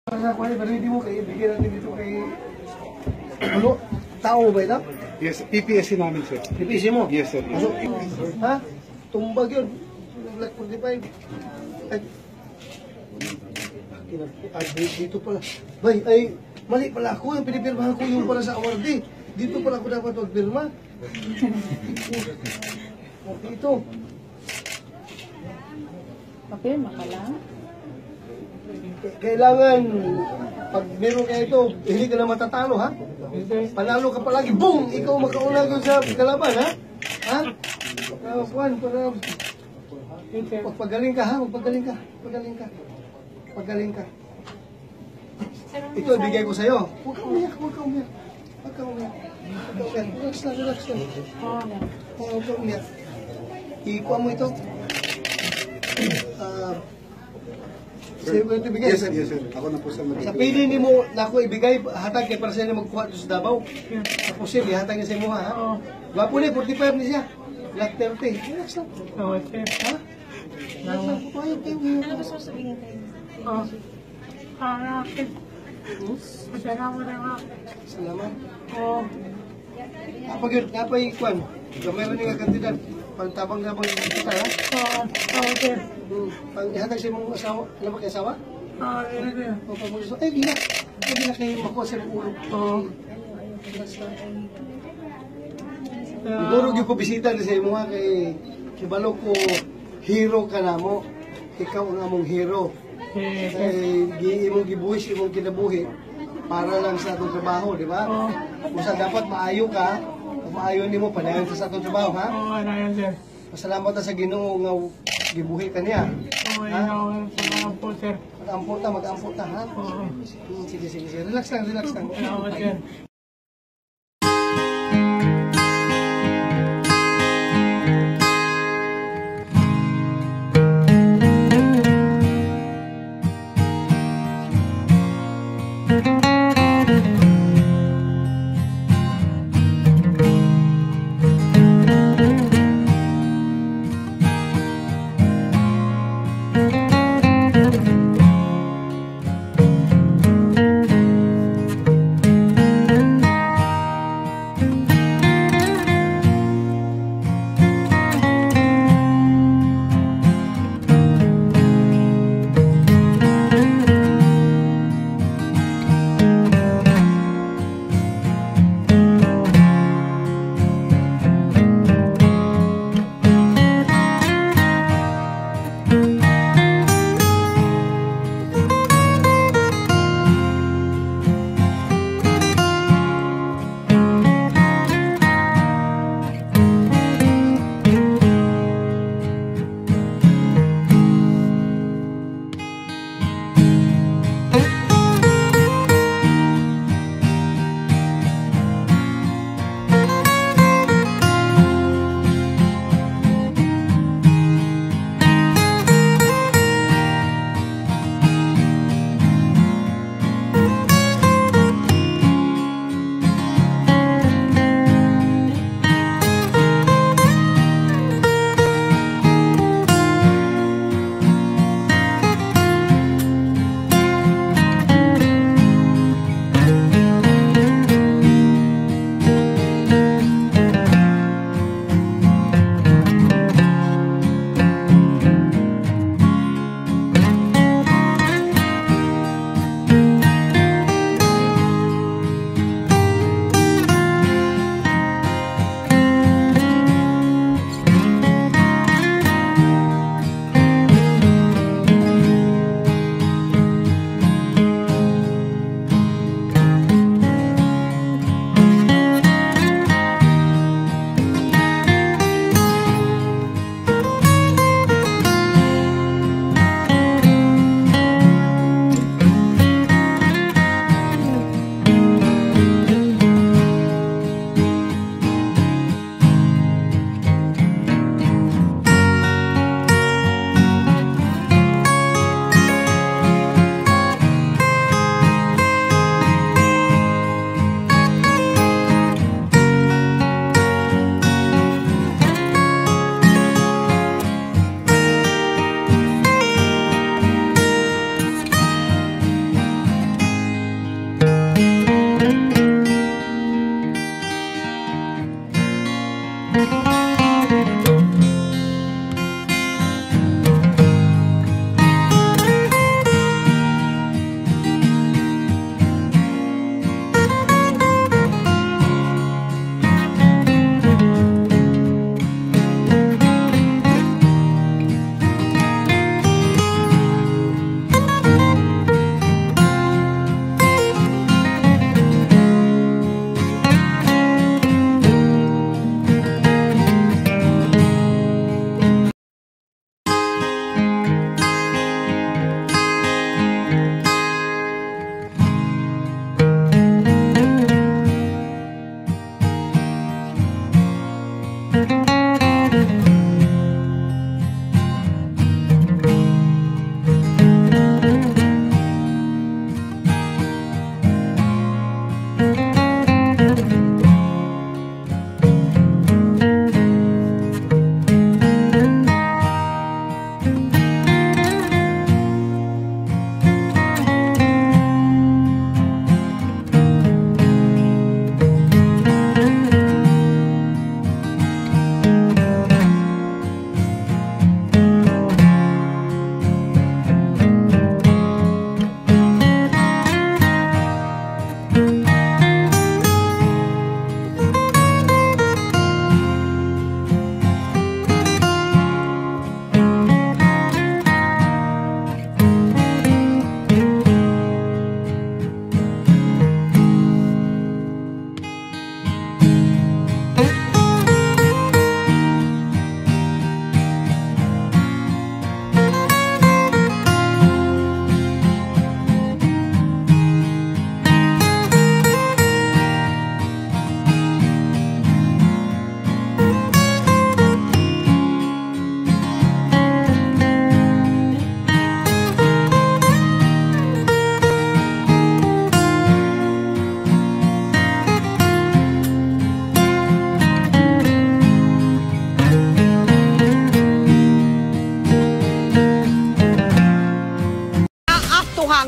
Sa kuha, pero hindi mo kayo, bigyan natin dito kay... Ano? Tao ba ito? Yes, PPSC namin, sir. PPSC mo? Yes, sir. Yes. Ha? Tumbag yun. Black 45. Ay, dito pala. Bay, ay, mali pala ako. Yung pinipirmahan ko yung pala sa awardee. Dito pala ako dapat magpirma. Dito. Papirma ka lang? Kailangan, pag meron kayo ito, hindi ka na matatalo, ha? Panalo ka palagi, boom! Ikaw makauna doon sa kalaban, ha? Ha? Juan, para... Magpagaling ka, ha? Magpagaling ka. Magpagaling ka. Magpagaling ka. Ito, ibigay ko sa'yo. Huwag ka umiyak, huwag ka umiyak. Huwag ka umiyak. Huwag ka umiyak. Relax lang, relax lang. Huwag ka umiyak. Ikuha mo ito. Sa'yo ko ito ibigay. Yes, sir. Yes, sir. Ako na po sa Sa pili ni mo na ako ibigay, hatag kay para siya na magkuha doon sa Davao. Tapos siya, hatag niya sa imo, ha? Gwapo niya, 45 niya siya. Black 30. Relax lang. Ha? Relax lang. Pupayag kayo. Ano gusto mo sabihin kayo? Salamat. Kapag yun, kapag ikuan, meron nga kantidad. Pagtabang-tabang yung kita, ha? Okay. Pag ihatag sa mong asawa, alam mo kayo asawa? O pag mag-asawa, ay, gila. Ay, gila kayo makuha sa ulo. Siguro yung ko bisita na sa imo nga kay kibalo ko, hero ka na mo. Ikaw ang among hero. Imong gibuhis, imong kinabuhi para lang sa atong trabaho, di ba? Kung sa dapat maayo ka, kung maayo ni mo, panayon sa atong trabaho, ha? Pasalamat na sa Ginoo nga gibuhi ka niya. Salamat po, sir. Mag-ampot ta, ha? Sige. Relax lang. Salamat, sir.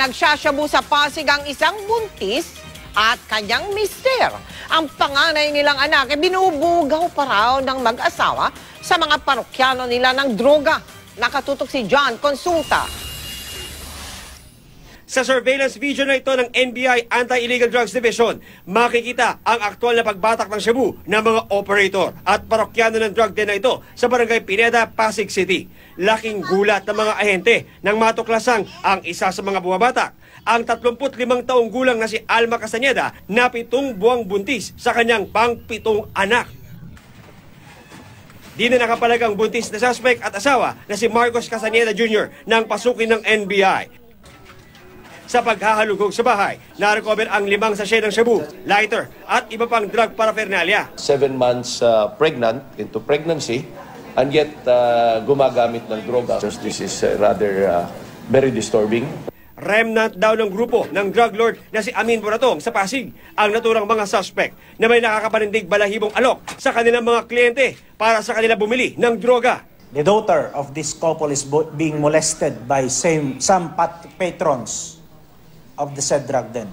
Nagsasyabu sa Pasig ang isang buntis at kanyang mister. Ang panganay nilang anak ay binubugaw pa raw ng mag-asawa sa mga parokyano nila ng droga. Nakatutok si John Consulta. Sa surveillance video na ito ng NBI Anti-Illegal Drugs Division, makikita ang aktwal na pagbatak ng shabu ng mga operator at parokyano ng drug den na ito sa Barangay Pineda, Pasig City. Laking gulat ng mga ahente nang matuklasang ang isa sa mga bumabatak, ang 35 taong gulang na si Alma Castañeda na 7 buwang buntis sa kanyang pang-7 anak. Di na nakapalagang buntis na suspect at asawa na si Marcos Castañeda Jr. nang pasukin ng NBI. Sa paghahalugog sa bahay, na-recover ang 5 sachet ng shabu, lighter at iba pang drug paraphernalia. 7 months pregnant, into pregnancy, and yet gumagamit ng droga. This is rather very disturbing. Remnant daw ng grupo ng drug lord na si Amin Boratong sa Pasig ang naturang mga suspect na may nakakapanindig balahibong alok sa kanilang mga kliyente para sa kanila bumili ng droga. The daughter of this couple is being molested by some patrons of the said drug den.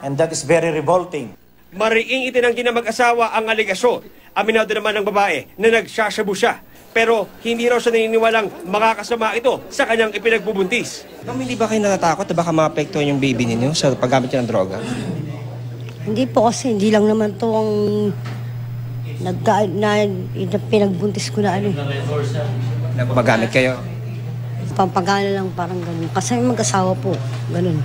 And that is very revolting. Mariing itinanggi ng mag-asawa ang aligasyon. Aminado naman ng babae na nagsasyabu siya. Pero hindi raw siya naniniwalang makakasama ito sa kanyang ipinagbubuntis. Ma'am, hindi ba kayo natatakot na baka maapektuhan yung baby ninyo sa paggamit niya ng droga? Hindi po, kasi hindi lang naman to ang pinagbuntis ko na ano. Magamit kayo? Pampagana lang, parang ganun. Kasi mag-asawa po, ganun.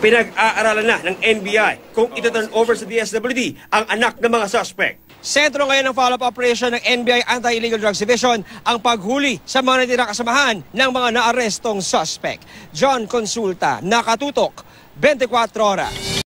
Pinag-aaralan na ng NBI kung ito-turn over sa DSWD ang anak ng mga suspect. Sentro ngayon ng follow-up operation ng NBI Anti-Illegal Drugs Division ang paghuli sa mga natirang kasamahan ng mga naarestong suspect. John Consulta, nakatutok, 24 oras.